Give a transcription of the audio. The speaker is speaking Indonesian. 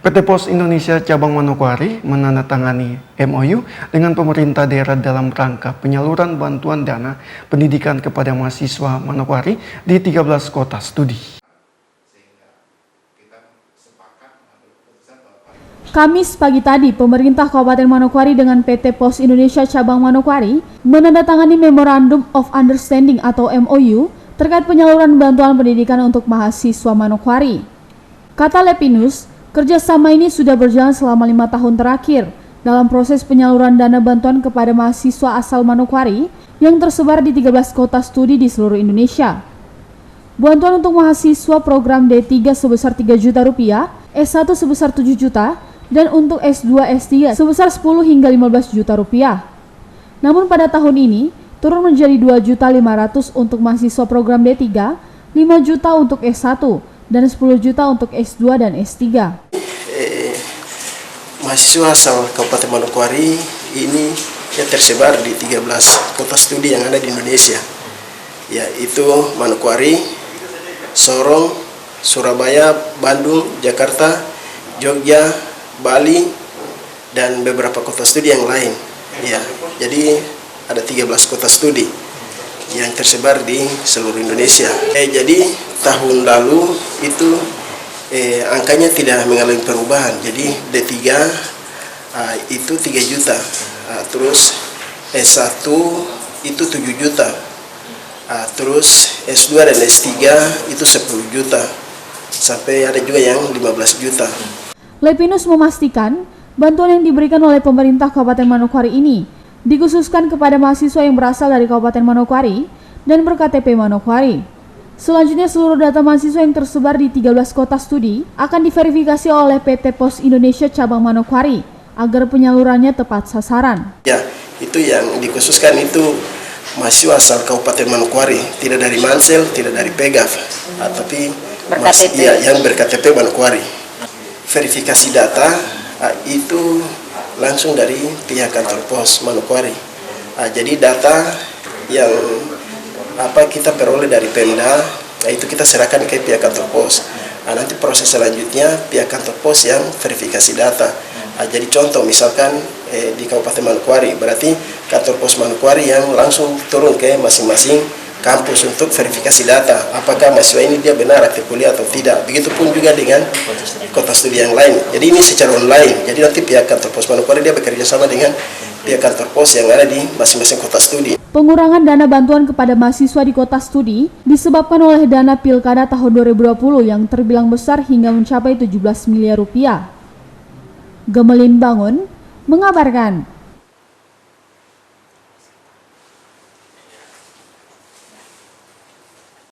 PT Pos Indonesia Cabang Manokwari menandatangani MOU dengan pemerintah daerah dalam rangka penyaluran bantuan dana pendidikan kepada mahasiswa Manokwari di 13 kota studi. Kamis pagi tadi, pemerintah Kabupaten Manokwari dengan PT Pos Indonesia Cabang Manokwari menandatangani Memorandum of Understanding atau MOU terkait penyaluran bantuan pendidikan untuk mahasiswa Manokwari. Kata Lepinus, kerjasama ini sudah berjalan selama 5 tahun terakhir dalam proses penyaluran dana bantuan kepada mahasiswa asal Manokwari yang tersebar di 13 kota studi di seluruh Indonesia. Bantuan untuk mahasiswa program D3 sebesar 3 juta rupiah, S1 sebesar 7 juta, dan untuk S2, S3 sebesar 10 hingga 15 juta rupiah. Namun pada tahun ini turun menjadi 2.500.000 untuk mahasiswa program D3, 5 juta untuk S1, dan 10 juta untuk S2 dan S3. Mahasiswa asal Kabupaten Manokwari ini tersebar di 13 kota studi yang ada di Indonesia, yaitu Manokwari, Sorong, Surabaya, Bandung, Jakarta, Jogja, Bali, dan beberapa kota studi yang lain. Jadi ada 13 kota studi yang tersebar di seluruh Indonesia. Jadi tahun lalu itu angkanya tidak mengalami perubahan. Jadi D3 itu 3 juta, terus S1 itu 7 juta, terus S2 dan S3 itu 10 juta, sampai ada juga yang 15 juta. Lepinus memastikan bantuan yang diberikan oleh pemerintah Kabupaten Manokwari ini dikhususkan kepada mahasiswa yang berasal dari Kabupaten Manokwari dan berKTP Manokwari. Selanjutnya seluruh data mahasiswa yang tersebar di 13 kota studi akan diverifikasi oleh PT Pos Indonesia Cabang Manokwari agar penyalurannya tepat sasaran. Ya, itu yang dikhususkan itu mahasiswa asal Kabupaten Manokwari, tidak dari Mansel, tidak dari Pegaf, tapi yang berKTP Manokwari. Verifikasi data itu langsung dari pihak kantor pos Manokwari. Jadi data yang kita peroleh dari Pemda, itu kita serahkan ke pihak kantor pos. Nanti proses selanjutnya pihak kantor pos yang verifikasi data. Jadi contoh misalkan di Kabupaten Manokwari, berarti kantor pos Manokwari yang langsung turun ke masing-masing kampus untuk verifikasi data, apakah mahasiswa ini dia benar aktif kuliah atau tidak. Begitupun juga dengan kota studi yang lain. Jadi ini secara online. Jadi nanti pihak kantor pos Manokwari dia bekerja sama dengan pihak kantor pos yang ada di masing-masing kota studi. Pengurangan dana bantuan kepada mahasiswa di kota studi disebabkan oleh dana Pilkada tahun 2020 yang terbilang besar hingga mencapai 17 miliar rupiah. Gemelin Bangun mengabarkan.